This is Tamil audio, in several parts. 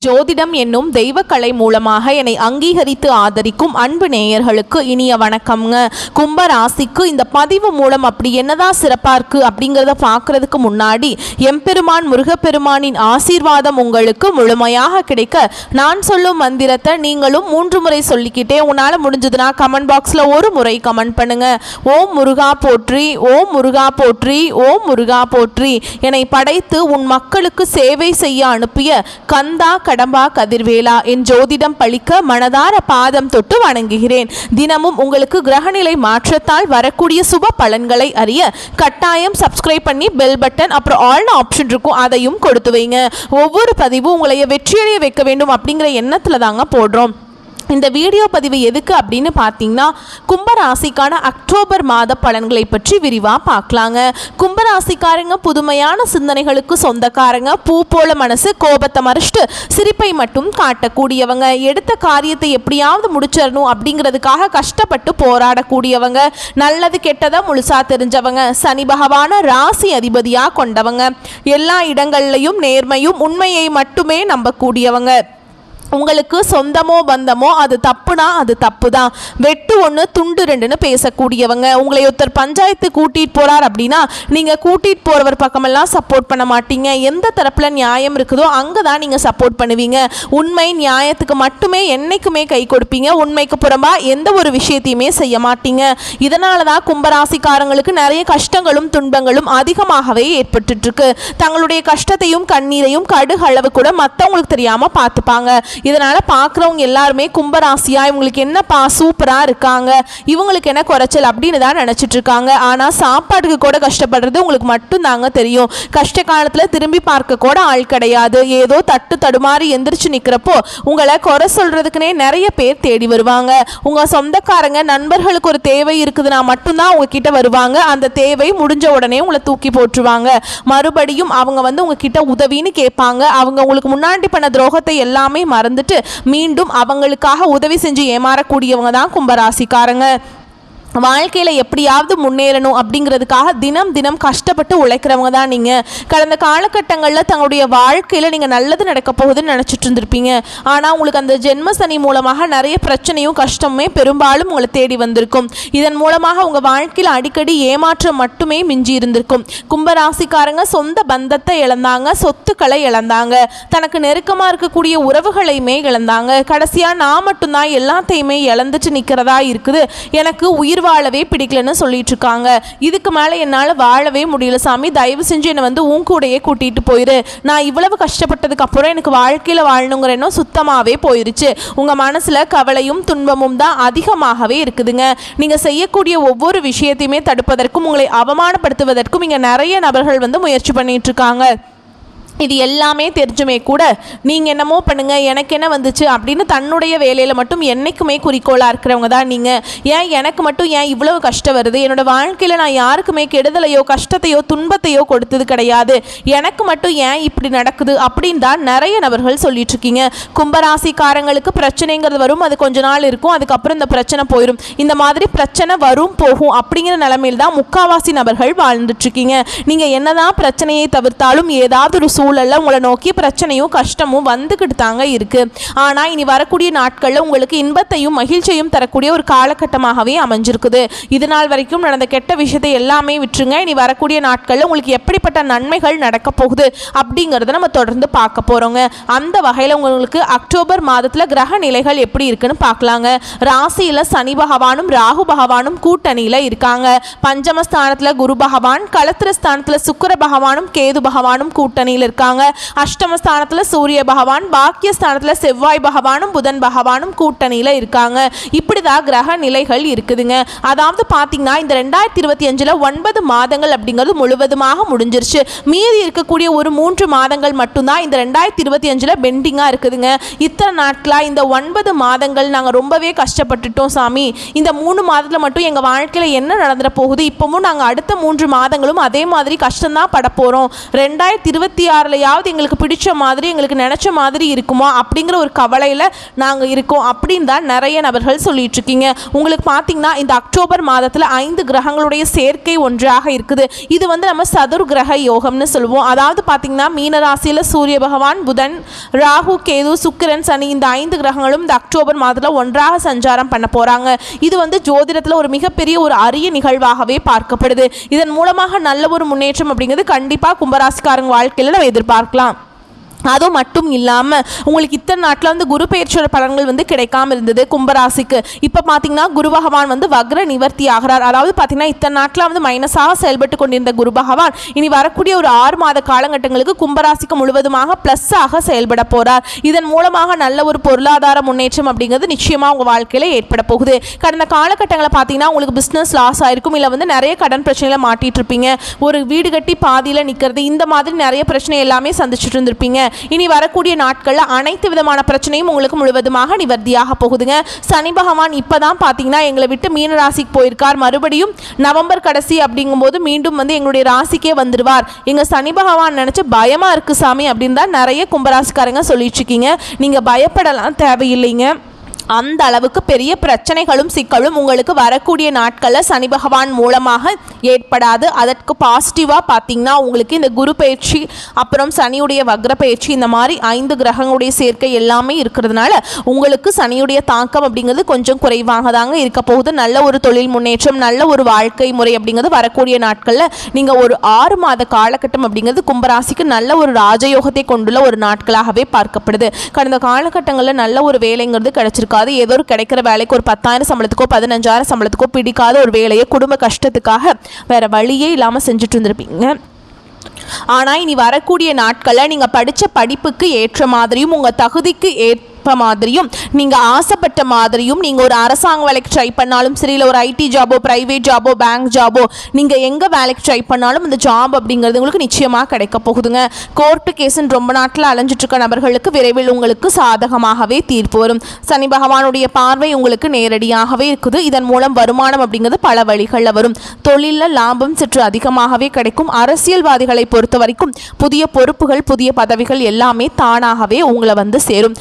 ஜோதிடம் என்னும் தெய்வக்கலை மூலமாக என்னை அங்கீகரித்து ஆதரிக்கும் அன்பு நேயர்களுக்கு இனிய வணக்கம்ங்க. கும்ப ராசிக்கு இந்த பதிவு மூலம் அப்படி என்னதான் சிறப்பாக இருக்குது அப்படிங்கிறத பார்க்கறதுக்கு முன்னாடி எம்பெருமான் முருகப்பெருமானின் ஆசீர்வாதம் உங்களுக்கு முழுமையாக கிடைக்க நான் சொல்லும் மந்திரத்தை நீங்களும் 3 முறை சொல்லிக்கிட்டே உன்னால் முடிஞ்சதுன்னா கமெண்ட் பாக்ஸில் ஒரு முறை கமெண்ட் பண்ணுங்க. ஓம் முருகா போற்றி, ஓம் முருகா போற்றி, ஓம் முருகா போற்றி. என்னை படைத்து உன் மக்களுக்கு சேவை செய்ய அனுப்பிய கந்தா கடம்பா கதிர்வேலா என் ஜோதிடம் பழிக்க மனதார பாதம் தொட்டு வணங்குகிறேன். தினமும் உங்களுக்கு கிரகநிலை மாற்றத்தால் வரக்கூடிய சுப பலன்களை அறிய கட்டாயம் சப்ஸ்கிரைப் பண்ணி பெல் பட்டன் அப்புறம் ஆல் ஆப்ஷன் இருக்கும், அதையும் கொடுத்து வைங்க. ஒவ்வொரு பதிவும் உங்களை வெற்றியடைய வைக்க வேண்டும் அப்படிங்கிற எண்ணத்தில் தாங்க போடுறோம். இந்த வீடியோ பதிவு எதுக்கு அப்படின்னு பார்த்தீங்கன்னா, கும்பராசிக்கான அக்டோபர் மாத பலன்களை பற்றி விரிவாக பார்க்கலாங்க. கும்பராசிக்காரங்க புதுமையான சிந்தனைகளுக்கு சொந்தக்காரங்க, பூ போல மனசு, கோபத்தை மறைச்சிட்டு சிரிப்பை மட்டும் காட்டக்கூடியவங்க, எடுத்த காரியத்தை எப்படியாவது முடிச்சிடணும் அப்படிங்கிறதுக்காக கஷ்டப்பட்டு போராடக்கூடியவங்க, நல்லது கெட்டதை முழுசா தெரிஞ்சவங்க, சனி பகவான ராசி அதிபதியாக கொண்டவங்க, எல்லா இடங்கள்லையும் நேர்மையும் உண்மையை மட்டுமே நம்பக்கூடியவங்க, உங்களுக்கு சொந்தமோ பந்தமோ அது தப்புனா அது தப்பு தான், வெட்டு ஒன்று துண்டு ரெண்டுன்னு பேசக்கூடியவங்க, உங்களை ஒருத்தர் பஞ்சாயத்து கூட்டிகிட்டு போகிறார் அப்படின்னா நீங்கள் கூட்டிகிட்டு போகிறவர் பக்கமெல்லாம் சப்போர்ட் பண்ண மாட்டீங்க, எந்த தரப்பில் நியாயம் இருக்குதோ அங்கே தான் நீங்கள் சப்போர்ட் பண்ணுவீங்க, உண்மை நியாயத்துக்கு மட்டுமே என்றைக்குமே கை கொடுப்பீங்க, உண்மைக்கு புறம்பாக எந்த ஒரு விஷயத்தையுமே செய்ய மாட்டீங்க. இதனால தான் கும்பராசிக்காரங்களுக்கு நிறைய கஷ்டங்களும் துன்பங்களும் அதிகமாகவே ஏற்பட்டுருக்கு. தங்களுடைய கஷ்டத்தையும் கண்ணீரையும் கடுகளவு கூட மற்றவங்களுக்கு தெரியாமல் பார்த்துப்பாங்க. இதனால் பார்க்குறவங்க எல்லாருமே கும்பராசியா இவங்களுக்கு என்னப்பா சூப்பராக இருக்காங்க, இவங்களுக்கு என்ன குறைச்சல் அப்படின்னு தான் நினச்சிட்டு இருக்காங்க. ஆனால் சாப்பாட்டுக்கு கூட கஷ்டப்படுறது உங்களுக்கு மட்டும் தாங்க தெரியும். கஷ்ட காலத்தில் திரும்பி பார்க்க கூட ஆள் கிடையாது. ஏதோ தட்டு தடுமாறி எந்திரிச்சு நிற்கிறப்போ உங்களை குறை சொல்கிறதுக்குனே நிறைய பேர் தேடி வருவாங்க. உங்கள் சொந்தக்காரங்க நண்பர்களுக்கு ஒரு தேவை இருக்குதுன்னா மட்டும்தான் உங்ககிட்ட வருவாங்க. அந்த தேவை முடிஞ்ச உடனே உங்களை தூக்கி போட்டுருவாங்க. மறுபடியும் அவங்க உங்ககிட்ட உதவின்னு கேட்பாங்க. அவங்க உங்களுக்கு முன்னாடி பண்ண துரோகத்தை எல்லாமே மறந்துட்டு மீண்டும் அவங்களுக்காக உதவி செஞ்சு ஏமாறக்கூடியவங்க தான் கும்பராசிக்காரங்க. வாழ்க்கையில் எப்படியாவது முன்னேறணும் அப்படிங்கிறதுக்காக தினம் தினம் கஷ்டப்பட்டு உழைக்கிறவங்க தான் நீங்கள். கடந்த காலகட்டங்களில் தங்களுடைய வாழ்க்கையில் நீங்கள் நல்லது நடக்க போகுதுன்னு நினச்சிட்டு இருந்திருப்பீங்க. ஆனால் உங்களுக்கு அந்த ஜென்ம சனி மூலமாக நிறைய பிரச்சனையும் கஷ்டமுமே பெரும்பாலும் உங்களை தேடி வந்திருக்கும். இதன் மூலமாக உங்கள் வாழ்க்கையில் அடிக்கடி ஏமாற்றம் மட்டுமே மிஞ்சி இருந்திருக்கும். கும்பராசிக்காரங்க சொந்த பந்தத்தை இழந்தாங்க, சொத்துக்களை இழந்தாங்க, தனக்கு நெருக்கமாக இருக்கக்கூடிய உறவுகளையுமே இழந்தாங்க. கடைசியாக நான் மட்டும்தான் எல்லாத்தையுமே இழந்துட்டு நிற்கிறதா இருக்குது, எனக்கு உயிர் வாழவே பிடிக்கலன்னு சொல்லிட்டு இருக்காங்க. இதுக்கு மேலே என்னால் வாழவே முடியல சாமி, தயவு செஞ்சு என்னை உன் கூடையே கூட்டிகிட்டு போயிரு, நான் இவ்வளவு கஷ்டப்பட்டதுக்கு அப்புறம் எனக்கு வாழ்க்கையில் வாழணுங்கிற எண்ணம் சுத்தமாகவே போயிருச்சு. உங்கள் மனசில் கவலையும் துன்பமும் தான் அதிகமாகவே இருக்குதுங்க. நீங்கள் செய்யக்கூடிய ஒவ்வொரு விஷயத்தையுமே தடுப்பதற்கும் உங்களை அவமானப்படுத்துவதற்கும் இங்கே நிறைய நபர்கள் முயற்சி பண்ணிட்டு இருக்காங்க. இது எல்லாமே தெரிஞ்சுமே கூட நீங்கள் என்னமோ பண்ணுங்கள், எனக்கு என்ன வந்துச்சு அப்படின்னு தன்னுடைய வேலையில் மட்டும் என்றைக்குமே குறிக்கோளாக இருக்கிறவங்க தான் நீங்கள். ஏன் எனக்கு மட்டும் ஏன் இவ்வளவு கஷ்டம் வருது, என்னோடய வாழ்க்கையில் நான் யாருக்குமே கெடுதலையோ கஷ்டத்தையோ துன்பத்தையோ கொடுத்தது கிடையாது, எனக்கு மட்டும் ஏன் இப்படி நடக்குது அப்படின்னு தான் நிறைய நபர்கள் சொல்லிட்டுருக்கீங்க. கும்பராசிக்காரங்களுக்கு பிரச்சனைங்கிறது வரும், அது கொஞ்ச நாள் இருக்கும், அதுக்கப்புறம் இந்த பிரச்சனை போயிடும். இந்த மாதிரி பிரச்சனை வரும் போகும் அப்படிங்கிற நிலைமையில் தான் முக்காவாசி நபர்கள் வாழ்ந்துட்டுருக்கீங்க. நீங்கள் என்னதான் பிரச்சனையை தவிர்த்தாலும் ஏதாவது ஒரு சூழல்ல உங்களை நோக்கி பிரச்சனையும் கஷ்டமும் வந்துக்கிட்டு தாங்க இருக்கு. ஆனால் இனி வரக்கூடிய நாட்களில் உங்களுக்கு இன்பத்தையும் மகிழ்ச்சியும் தரக்கூடிய ஒரு காலகட்டமாகவே அமைஞ்சிருக்குது. இது நாள் வரைக்கும் நடந்த கெட்ட விஷயத்தை எல்லாமே விட்டுருங்க. இனி வரக்கூடிய நாட்களில் உங்களுக்கு எப்படிப்பட்ட நன்மைகள் நடக்க போகுது அப்படிங்கிறத நம்ம தொடர்ந்து பார்க்க போகிறோங்க. அந்த வகையில் உங்களுக்கு அக்டோபர் மாதத்தில் கிரக நிலைகள் எப்படி இருக்குன்னு பார்க்கலாங்க. ராசியில் சனி பகவானும் ராகு பகவானும் கூட்டணியில் இருக்காங்க. பஞ்சமஸ்தானத்தில் குரு பகவான், களத்திரஸ்தானத்தில் சுக்கிர பகவானும் கேது பகவானும் கூட்டணியில் இருக்காங்க. அஷ்டமஸ்தானத்துல சூரிய பகவான், பாக்கியஸ்தானத்துல செவ்வாய் பகவானும் புதன் பகவானும் கூட்டணியில இருக்காங்க. இப்படிதான் கிரக நிலைகள் இருக்குதுங்க. அதாவது பாத்தீங்கன்னா இந்த 2025 9 மாதங்கள் அப்படிங்கிறது முழுவதுமாக முடிஞ்சிருச்சு. மீதி இருக்கக்கூடிய ஒரு 3 மாதங்கள் மட்டும்தான் இந்த 2025 பெண்டிங்கா இருக்குதுங்க. இத்தனை நாட்களா இந்த 9 மாதங்கள் நாங்க ரொம்பவே கஷ்டப்பட்டுட்டோம் சாமி, இந்த 3 மாதத்துல மட்டும் எங்க வாழ்க்கையில என்ன நடந்துட போகுது, இப்பவும் நாங்க அடுத்த 3 மாதங்களும் அதே மாதிரி கஷ்டம்தான் பட போறோம், 2026 யாரையாவது எங்களுக்கு பிடிச்ச மாதிரி எங்களுக்கு நினச்ச மாதிரி இருக்குமா அப்படிங்கிற ஒரு கவலையில் நாங்கள் இருக்கோம் அப்படின்னு தான் நிறைய நபர்கள் சொல்லிட்டு இருக்கீங்க. உங்களுக்கு பார்த்தீங்கன்னா இந்த அக்டோபர் மாதத்தில் 5 கிரகங்களுடைய சேர்க்கை ஒன்றாக இருக்குது. இது வந்து நம்ம சதுர் கிரக யோகம்னு சொல்லுவோம். அதாவது பார்த்தீங்கன்னா மீனராசியில் சூரிய பகவான், புதன், ராகு, கேது, சுக்கிரன், சனி இந்த 5 கிரகங்களும் இந்த அக்டோபர் மாதத்தில் ஒன்றாக சஞ்சாரம் பண்ண போகிறாங்க. இது வந்து ஜோதிடத்தில் ஒரு மிகப்பெரிய ஒரு அரிய நிகழ்வாகவே பார்க்கப்படுது. இதன் மூலமாக நல்ல ஒரு முன்னேற்றம் அப்படிங்கிறது கண்டிப்பாக கும்பராசிக்காரங்க வாழ்க்கையில் நம்ம எதிர்பார்க்கலாம். அதுவும் மட்டும் இல்லாமல் உங்களுக்கு இத்தனை நாட்டில் வந்து குரு பெயர்ச்சியோட பலன்கள் வந்து கிடைக்காம இருந்தது கும்பராசிக்கு. இப்போ பார்த்தீங்கன்னா குரு பகவான் வந்து வக்ர நிவர்த்தி ஆகிறார். அதாவது பார்த்தீங்கன்னா இத்தனை நாட்டில் வந்து மைனஸாக செயல்பட்டு கொண்டிருந்த குரு பகவான் இனி வரக்கூடிய ஒரு 6 மாத காலகட்டங்களுக்கு கும்பராசிக்கு முழுவதுமாக ப்ளஸ்ஸாக செயல்பட போகிறார். இதன் மூலமாக நல்ல ஒரு பொருளாதார முன்னேற்றம் அப்படிங்கிறது நிச்சயமாக உங்கள் வாழ்க்கையில் ஏற்பட போகுது. கடந்த காலகட்டங்களில் பார்த்தீங்கன்னா உங்களுக்கு பிஸ்னஸ் லாஸ் ஆயிருக்கும், இல்லை வந்து நிறைய கடன் பிரச்சனையில் மாட்டிட்டு இருப்பீங்க, ஒரு வீடு கட்டி பாதியில் நிற்கிறது, இந்த மாதிரி நிறைய பிரச்சனை எல்லாமே சந்திச்சுட்டு இருந்திருப்பீங்க. இனி வரக்கூடிய நாட்களில் அனைத்து விதமான பிரச்சனையும் உங்களுக்கு முழுவதுமாக நிவர்த்தியாக போகுதுங்க. சனி பகவான் இப்போதான் பார்த்தீங்கன்னா எங்களை விட்டு மீன ராசிக்கு போயிருக்கார். மறுபடியும் நவம்பர் கடைசி அப்படிங்கும்போது மீண்டும் வந்து எங்களுடைய ராசிக்கே வந்துடுவார். எங்கள் சனி பகவான் நினச்சி பயமாக இருக்குது சாமி அப்படின்னு தான் நிறைய கும்பராசிக்காரங்க சொல்லிட்டு இருக்கீங்க. நீங்கள் பயப்படலாம் தேவையில்லைங்க. அந்த அளவுக்கு பெரிய பிரச்சனைகளும் சிக்கலும் உங்களுக்கு வரக்கூடிய நாட்களில் சனி பகவான் மூலமாக ஏற்படாது. அதற்கு பாசிட்டிவாக பார்த்தீங்கன்னா உங்களுக்கு இந்த குரு பயிற்சி, அப்புறம் சனியுடைய வக்ர பயிற்சி, இந்த மாதிரி 5 கிரகங்களுடைய சேர்க்கை எல்லாமே இருக்கிறதுனால உங்களுக்கு சனியுடைய தாக்கம் அப்படிங்கிறது கொஞ்சம் குறைவாக தாங்க இருக்க போகுது. நல்ல ஒரு தொழில் முன்னேற்றம், நல்ல ஒரு வாழ்க்கை முறை அப்படிங்கிறது வரக்கூடிய நாட்களில் நீங்கள் ஒரு 6 மாத காலகட்டம் அப்படிங்கிறது கும்பராசிக்கு நல்ல ஒரு ராஜயோகத்தை கொண்டுள்ள ஒரு நாட்களாகவே பார்க்கப்படுது. கடந்த காலகட்டங்களில் நல்ல ஒரு வேலைங்கிறது கிடைச்சிருக்கு. ஏதோ ஒரு கிடைக்கிற வேலைக்கு ஒரு 10,000 சம்பளத்துக்கோ 15,000 சம்பளத்துக்கோ பிடிக்காத ஒரு வேலையை குடும்ப கஷ்டத்துக்காக வேற வழியே இல்லாமல் செஞ்சுட்டு இருந்திருப்பீங்க. ஆனால் இனி வரக்கூடிய நாட்களில் நீங்கள் படித்த படிப்புக்கு ஏற்ற மாதிரியும் உங்கள் தகுதிக்கு மாதிரியும் நீங்கள் ஆசைப்பட்ட மாதிரியும் நீங்கள் ஒரு அரசாங்க வேலைக்கு ட்ரை பண்ணாலும் சரி, இல்லை ஒரு ஐடி ஜாபோ, பிரைவேட் ஜாபோ, பேங்க் ஜாபோ, நீங்கள் எங்கே வேலைக்கு ட்ரை பண்ணாலும் இந்த ஜாப் அப்படிங்கிறது உங்களுக்கு நிச்சயமாக கிடைக்க போகுதுங்க. கோர்ட்டு கேஸுன்னு ரொம்ப நாட்டில் அலைஞ்சிட்ருக்க நபர்களுக்கு விரைவில் உங்களுக்கு சாதகமாகவே தீர்ப்பு வரும். சனி பகவானுடைய பார்வை உங்களுக்கு நேரடியாகவே இருக்குது. இதன் மூலம் வருமானம் அப்படிங்கிறது பல வழிகளில் வரும். தொழிலில் லாபம் சற்று அதிகமாகவே கிடைக்கும். அரசியல்வாதிகளை பொறுத்த வரைக்கும் புதிய பொறுப்புகள், புதிய பதவிகள் எல்லாமே தானாகவே உங்களை வந்து சேரும்.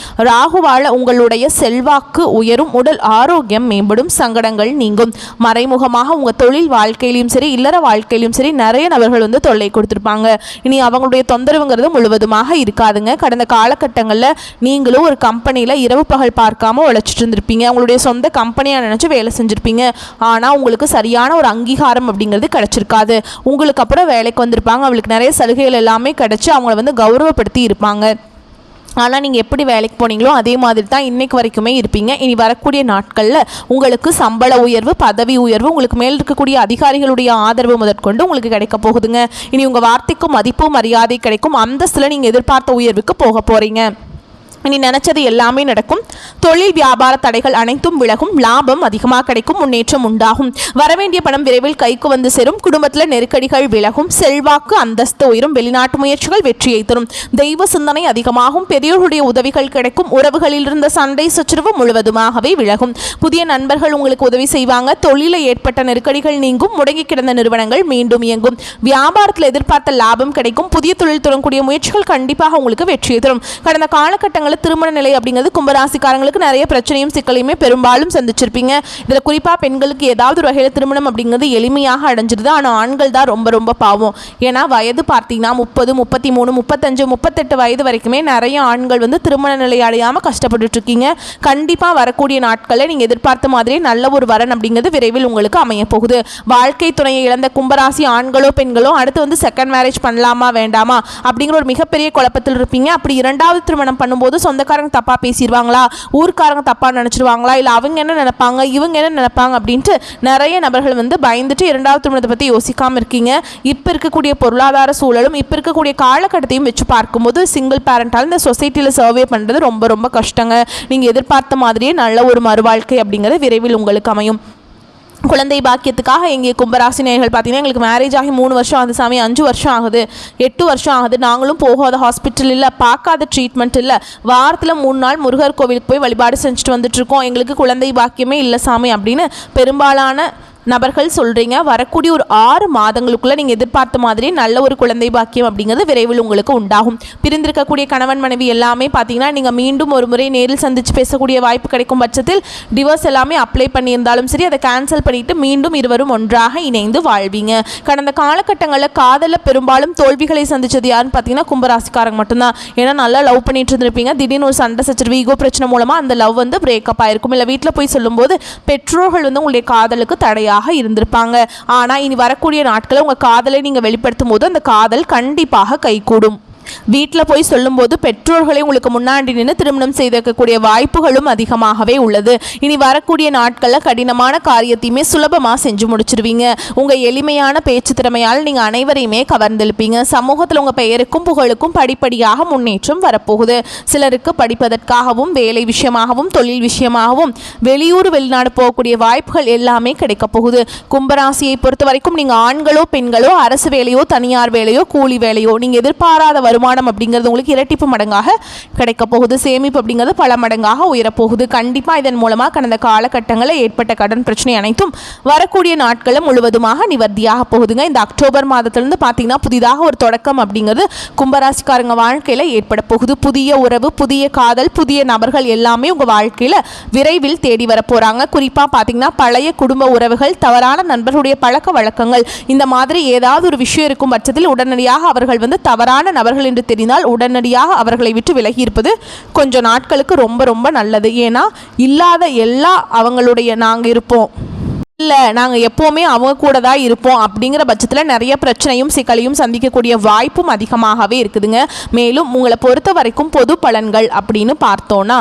ராகுவால உங்களுடைய செல்வாக்கு உயரும், உடல் ஆரோக்கியம் மேம்படும், சங்கடங்கள் நீங்கும். மறைமுகமாக உங்கள் தொழில் வாழ்க்கையிலும் சரி, இல்லற வாழ்க்கையிலும் சரி நிறைய நபர்கள் வந்து தொல்லை கொடுத்துருப்பாங்க. இனி அவங்களுடைய தொந்தரவுங்கிறது முழுவதுமாக இருக்காதுங்க. கடந்த காலகட்டங்களில் நீங்களும் ஒரு கம்பெனியில் இரவு பகல் பார்க்காம உழைச்சிட்டு இருந்திருப்பீங்க. உங்களுடைய சொந்த கம்பெனியாக நினச்சி வேலை செஞ்சுருப்பீங்க. ஆனால் உங்களுக்கு சரியான ஒரு அங்கீகாரம் அப்படிங்கிறது கிடச்சிருக்காது. உங்களுக்கு அப்புறம் வேலைக்கு வந்திருப்பாங்க, அவங்களுக்கு நிறைய சலுகைகள் எல்லாமே கிடச்சி அவங்கள வந்து கௌரவப்படுத்தி இருப்பாங்க. ஆனால் நீங்கள் எப்படி வேலைக்கு போனீங்களோ அதே மாதிரி தான் இன்றைக்கு வரைக்குமே இருப்பீங்க. இனி வரக்கூடிய நாட்களில் உங்களுக்கு சம்பள உயர்வு, பதவி உயர்வு, உங்களுக்கு மேல் இருக்கக்கூடிய அதிகாரிகளுடைய ஆதரவு முதற்கொண்டு உங்களுக்கு கிடைக்க போகுதுங்க. இனி உங்கள் வார்த்தைக்கும் மதிப்பும் மரியாதை கிடைக்கும். அந்தஸ்தில் நீங்கள் எதிர்பார்த்த உயர்வுக்கு போக போகிறீங்க. இனி நினச்சது எல்லாமே நடக்கும். தொழில் வியாபார தடைகள் அனைத்தும் விலகும். லாபம் அதிகமாக கிடைக்கும். முன்னேற்றம் உண்டாகும். வரவேண்டிய பணம் விரைவில் கைக்கு வந்து சேரும். குடும்பத்தில் நெருக்கடிகள் விலகும். செல்வாக்கு அந்தஸ்து உயரும். வெளிநாட்டு முயற்சிகள் வெற்றியை தரும். தெய்வ சிந்தனை அதிகமாகும். பெரியோர்களுடைய உதவிகள் கிடைக்கும். உறவுகளில் இருந்த சண்டை சச்சரவு முழுவதுமாகவே விலகும். புதிய நண்பர்கள் உங்களுக்கு உதவி செய்வாங்க. தொழிலில் ஏற்பட்ட நெருக்கடிகள் நீங்கும். முடங்கி கிடந்த நிறுவனங்கள் மீண்டும் இயங்கும். வியாபாரத்தில் எதிர்பார்த்த லாபம் கிடைக்கும். புதிய தொழில் தொடங்கக்கூடிய முயற்சிகள் கண்டிப்பாக உங்களுக்கு வெற்றியை தரும். கடந்த காலகட்டங்களில் திருமண நிலை அப்படிங்கிறது கும்பராசிக்காரங்களுக்கு நிறைய பிரச்சனையும் சிக்கலையுமே பெரும்பாலும் சந்திச்சிருப்பீங்க. இதில் குறிப்பாக பெண்களுக்கு ஏதாவது ஒரு வகையில் திருமணம் அப்படிங்கிறது எளிமையாக அடைஞ்சிருது. ஆனால் ஆண்கள் தான் ரொம்ப ரொம்ப பாவம். ஏன்னா வயது பார்த்தீங்கன்னா 30, 33, 35, 38 வயது வரைக்குமே நிறைய ஆண்கள் வந்து திருமண நிலை அடையாமல் கஷ்டப்பட்டு இருக்கீங்க. கண்டிப்பாக வரக்கூடிய நாட்களில் நீங்கள் எதிர்பார்த்த மாதிரி நல்ல ஒரு வரன் அப்படிங்கிறது விரைவில் உங்களுக்கு அமைய போகுது. வாழ்க்கை துணையை இழந்த கும்பராசி ஆண்களோ பெண்களோ அடுத்து வந்து செகண்ட் மேரேஜ் பண்ணலாமா வேண்டாமா அப்படிங்கிற ஒரு மிகப்பெரிய குழப்பத்தில் இருப்பீங்க. அப்படி 2வது திருமணம் பண்ணும்போது சொந்தக்காரங்க தப்பாக பேசிடுவாங்களா, ஊர்க்காரங்க தப்பாக நினச்சிடுவாங்களா, இல்லை அவங்க என்ன நினைப்பாங்க, இவங்க என்ன நினைப்பாங்க அப்படின்ட்டு நிறைய நபர்கள் வந்து பயந்துட்டு 2வது திருமணத்தை பற்றி யோசிக்காமல் இருக்கீங்க. இப்போ இருக்கக்கூடிய பொருளாதார சூழலும் இப்போ இருக்கக்கூடிய காலகட்டத்தையும் வச்சு பார்க்கும்போது சிங்கிள் பேரண்டால் இந்த சொசைட்டியில் சர்வே பண்ணுறது ரொம்ப ரொம்ப கஷ்டங்க. நீங்கள் எதிர்பார்த்த மாதிரியே நல்ல ஒரு மறுவாழ்க்கை அப்படிங்கிறது விரைவில் உங்களுக்கு அமையும். குழந்தை பாக்கியத்துக்காக எங்கே கும்பராசி நேயர்கள் பார்த்தீங்கன்னா எங்களுக்கு மேரேஜ் ஆகி 3 வருஷம் ஆகுது சாமி, 5 வருஷம் ஆகுது, 8 வருஷம் ஆகுது, நாங்களும் போகாத ஹாஸ்பிட்டல் இல்லை, பார்க்காத ட்ரீட்மெண்ட் இல்லை, வாரத்தில் 3 நாள் முருகர் கோவிலுக்கு போய் வழிபாடு செஞ்சுட்டு வந்துட்டுருக்கோம், எங்களுக்கு குழந்தை பாக்கியமே இல்லை சாமி அப்படின்னு பெரும்பாலான நபர்கள் சொல்கிறீங்க. வரக்கூடிய ஒரு 6 மாதங்களுக்குள்ளே நீங்கள் எதிர்பார்த்த மாதிரி நல்ல ஒரு குழந்தை பாக்கியம் அப்படிங்கிறது விரைவில் உங்களுக்கு உண்டாகும். பிரிந்திருக்கக்கூடிய கணவன் மனைவி எல்லாமே பார்த்தீங்கன்னா நீங்கள் மீண்டும் ஒரு முறை நேரில் சந்தித்து பேசக்கூடிய வாய்ப்பு கிடைக்கும் பட்சத்தில் டிவோர்ஸ் எல்லாமே அப்ளை பண்ணியிருந்தாலும் சரி அதை கேன்சல் பண்ணிவிட்டு மீண்டும் இருவரும் ஒன்றாக இணைந்து வாழ்வீங்க. கடந்த காலகட்டங்களில் காதலில் பெரும்பாலும் தோல்விகளை சந்தித்தது யாருன்னு பார்த்தீங்கன்னா கும்பராசிக்காரங்க மட்டும்தான். ஏன்னா நல்லா லவ் பண்ணிட்டு இருந்திருப்பீங்க. திடீர்னு ஒரு சண்டை சச்சரவு ஈகோ பிரச்சனை மூலமாக அந்த லவ் வந்து பிரேக்கப் ஆயிருக்கும். இல்லை வீட்டில் போய் சொல்லும்போது பெற்றோர்கள் வந்து உங்களுடைய காதலுக்கு தடையாக இருந்திருப்பாங்க. ஆனால் இனி வரக்கூடிய நாட்களில் உங்கள் காதலை நீங்கள் வெளிப்படுத்தும் போது அந்த காதல் கண்டிப்பாக கைகூடும். வீட்டில் போய் சொல்லும்போது பெற்றோர்களை உங்களுக்கு முன்னாடி நின்று திருமணம் செய்திருக்கக்கூடிய வாய்ப்புகளும் அதிகமாகவே உள்ளது. இனி வரக்கூடிய நாட்களில் கடினமான காரியத்தையுமே சுலபமாக செஞ்சு முடிச்சிருவீங்க. உங்கள் எளிமையான பேச்சு திறமையால் நீங்கள் அனைவரையுமே கவர்ந்தெழுப்பீங்க. சமூகத்தில் உங்கள் பெயருக்கும் புகழுக்கும் படிப்படியாக முன்னேற்றம் வரப்போகுது. சிலருக்கு படிப்பதற்காகவும் வேலை விஷயமாகவும் தொழில் விஷயமாகவும் வெளியூர் வெளிநாடு போகக்கூடிய வாய்ப்புகள் எல்லாமே கிடைக்க போகுது. கும்பராசியை பொறுத்த வரைக்கும் நீங்கள் ஆண்களோ பெண்களோ அரசு வேலையோ தனியார் வேலையோ கூலி வேலையோ நீங்கள் எதிர்பாராத வருமானம் அப்படிங்கிறது உங்களுக்கு இரட்டிப்பு மடங்காக கிடைக்க போகுது. சேமிப்பு அப்படிங்கிறது பல மடங்காக உயரப்போகுது. கண்டிப்பாக இதன் மூலமாக கடந்த காலகட்டங்களில் ஏற்பட்ட கடன் பிரச்சனை அனைத்தும் வரக்கூடிய நாட்களில் முழுவதுமாக நிவர்த்தியாக போகுதுங்க. இந்த அக்டோபர் மாதத்திலிருந்து பார்த்தீங்கன்னா புதிதாக ஒரு தொடக்கம் அப்படிங்கிறது கும்பராசிக்காரங்க வாழ்க்கையில் ஏற்பட போகுது. புதிய உறவு, புதிய காதல், புதிய நபர்கள் எல்லாமே உங்கள் வாழ்க்கையில் விரைவில் தேடி வர போகிறாங்க. குறிப்பாக பார்த்தீங்கன்னா பழைய குடும்ப உறவுகள், தவறான நண்பர்களுடைய பழக்க வழக்கங்கள், இந்த மாதிரி ஏதாவது ஒரு விஷயம் இருக்கும் பட்சத்தில் உடனடியாக அவர்கள் வந்து தவறான நபர்கள் என்று தெரிந்தால் உடனடியாக அவர்களை விட்டு விலகி இருப்பது கொஞ்சம் நாட்களுக்கு ரொம்ப ரொம்ப நல்லது. ஏன்னா இல்லாத எல்லா அவங்களுடைய நாங்கள் இருப்போம் இல்லை நாங்கள் எப்போவுமே அவங்க கூட தான் இருப்போம் அப்படிங்கிற பட்சத்தில் நிறைய பிரச்சனையும் சிக்கலையும் சந்திக்கக்கூடிய வாய்ப்பும் அதிகமாகவே இருக்குதுங்க. மேலும் உங்களை பொறுத்த வரைக்கும் பொது பலன்கள் அப்படின்னு பார்த்தோன்னா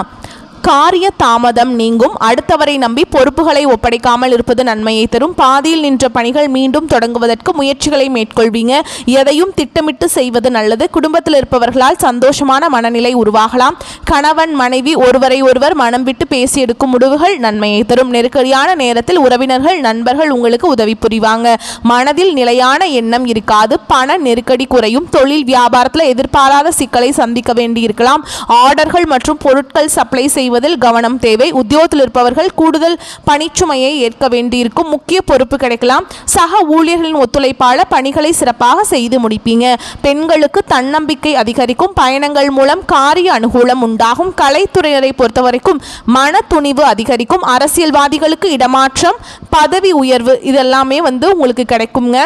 காரிய தாமதம் நீங்கும். அடுத்தவரை நம்பி பொறுப்புகளை ஒப்படைக்காமல் இருப்பது நன்மையை தரும். பாதியில் நின்ற பணிகள் மீண்டும் தொடங்குவதற்கு முயற்சிகளை மேற்கொள்வீங்க. எதையும் திட்டமிட்டு செய்வது நல்லது. குடும்பத்தில் இருப்பவர்களால் சந்தோஷமான மனநிலை உருவாகலாம். கணவன் மனைவி ஒருவரை ஒருவர் மனம் விட்டு பேசி எடுக்கும் முடிவுகள் நன்மையை தரும். நெருக்கடியான நேரத்தில் உறவினர்கள் நண்பர்கள் உங்களுக்கு உதவி புரிவாங்க. மனதில் நிலையான எண்ணம் இருக்காது. பண நெருக்கடி குறையும். தொழில் வியாபாரத்தில் எதிர்பாராத சிக்கலை சந்திக்க வேண்டியிருக்கலாம். ஆர்டர்கள் மற்றும் பொருட்கள் சப்ளை செய்வது கவனம் தேவை. உத்தியோகத்தில் இருப்பவர்கள் கூடுதல் பணிச்சுமையை ஏற்க வேண்டியிருக்கும். முக்கிய பொறுப்பு கிடைக்கலாம். சக ஊழியர்களின் ஒத்துழைப்பால பணிகளை சிறப்பாக செய்து முடிப்பீங்க. பெண்களுக்கு தன்னம்பிக்கை அதிகரிக்கும். பயணங்கள் மூலம் காரிய அனுகூலம் உண்டாகும். கலைத்துறையினரை பொறுத்தவரைக்கும் மன துணிவு அதிகரிக்கும். அரசியல்வாதிகளுக்கு இடமாற்றம், பதவி உயர்வு இதெல்லாமே வந்து உங்களுக்கு கிடைக்குங்க.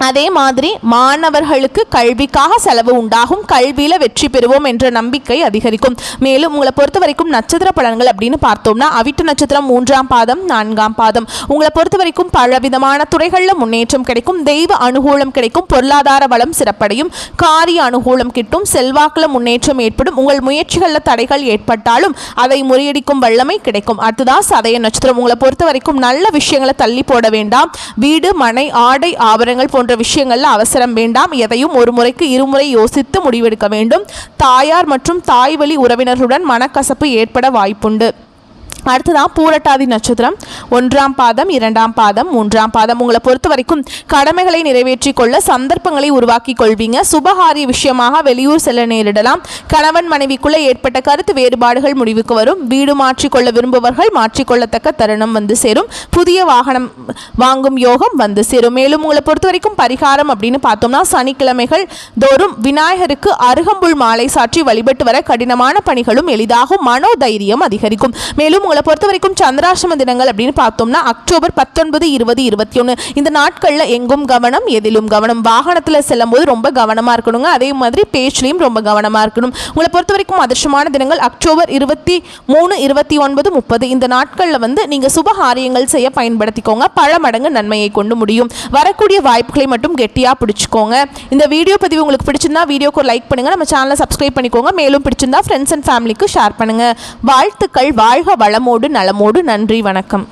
அதே மாதிரி மாணவர்களுக்கு கல்விக்காக செலவு உண்டாகும். கல்வியில் வெற்றி பெறுவோம் என்ற நம்பிக்கை அதிகரிக்கும். மேலும் உங்களை பொறுத்த வரைக்கும் நட்சத்திர பலன்கள் அப்படின்னு பார்த்தோம்னா அவிட்ட நட்சத்திரம் 3ஆம் பாதம் 4ஆம் பாதம். உங்களை பொறுத்த வரைக்கும் பலவிதமான துறைகளில் முன்னேற்றம் கிடைக்கும். தெய்வ அனுகூலம் கிடைக்கும். பொருளாதார வளம் சிறப்படையும். காரிய அனுகூலம் கிட்டும். செல்வாக்கில் முன்னேற்றம் ஏற்படும். உங்கள் முயற்சிகளில் தடைகள் ஏற்பட்டாலும் அதை முறியடிக்கும் வல்லமை கிடைக்கும். அடுத்ததான் சதய நட்சத்திரம். உங்களை பொறுத்த வரைக்கும் நல்ல விஷயங்களை தள்ளி போட வேண்டாம். வீடு, மனை, ஆடை, ஆபரணங்கள் போன்ற விஷயங்கள்ல அவசரம் வேண்டாம். எதையும் ஒரு முறைக்கு இருமுறை யோசித்து முடிவெடுக்க வேண்டும். தாயார் மற்றும் தாய் வழி உறவினர்களுடன் மனக்கசப்பு ஏற்பட வாய்ப்புண்டு. அடுத்ததான் பூரட்டாதி நட்சத்திரம் 1ஆம் பாதம் 2ஆம் பாதம் 3ஆம் பாதம். உங்களை பொறுத்த வரைக்கும் கடமைகளை நிறைவேற்றி கொள்ள சந்தர்ப்பங்களை உருவாக்கி கொள்வீங்க. சுபகாரிய விஷயமாக வெளியூர் செல்ல நேரிடலாம். கணவன் மனைவிக்குள்ள ஏற்பட்ட கருத்து வேறுபாடுகள் முடிவுக்கு வரும். வீடு மாற்றிக்கொள்ள விரும்புபவர்கள் மாற்றிக்கொள்ளத்தக்க தருணம் வந்து சேரும். புதிய வாகனம் வாங்கும் யோகம் வந்து சேரும். மேலும் உங்களை பொறுத்த வரைக்கும் பரிகாரம் அப்படின்னு பார்த்தோம்னா சனிக்கிழமைகள் தோறும் விநாயகருக்கு அருகம்புல் மாலை சாற்றி வழிபட்டு வர கடினமான பணிகளும் எளிதாகும். மனோதைரியம் அதிகரிக்கும். மேலும் உங்களை பொறுத்த வரைக்கும் சந்திராஷ்டம தினங்கள் அப்படின்னு பார்த்தோம்னா அக்டோபர் 19, 20, 21 இந்த நாட்களில் எங்கும் கவனம், எதிலும் கவனம். வாகனத்தில் செல்லும் போது ரொம்ப கவனமாக இருக்கணுங்க. அதே மாதிரி பேச்சிலையும் ரொம்ப கவனமாக இருக்கணும். உங்களை பொறுத்த வரைக்கும் அதிர்ஷ்டமான தினங்கள் அக்டோபர் 23, 29, 30 இந்த நாட்களில் வந்து நீங்கள் சுபகாரியங்கள் செய்ய பயன்படுத்திக்கோங்க. பல மடங்கு நன்மையை கொண்டு முடியும். வரக்கூடிய வாய்ப்புகளை மட்டும் கெட்டியாக பிடிச்சிக்கோங்க. இந்த வீடியோ பதிவு உங்களுக்கு பிடிச்சிருந்தா வீடியோக்கு ஒரு லைக் பண்ணுங்கள். நம்ம சேனலை சப்ஸ்கிரைப் பண்ணிக்கோங்க. மேலும் பிடிச்சிருந்தா ஃப்ரெண்ட்ஸ் அண்ட் ஃபேமிலிக்கு ஷேர் பண்ணுங்கள். வாழ்த்துக்கள். வாழ்க வளமோடு நலமோடு. நன்றி, வணக்கம்.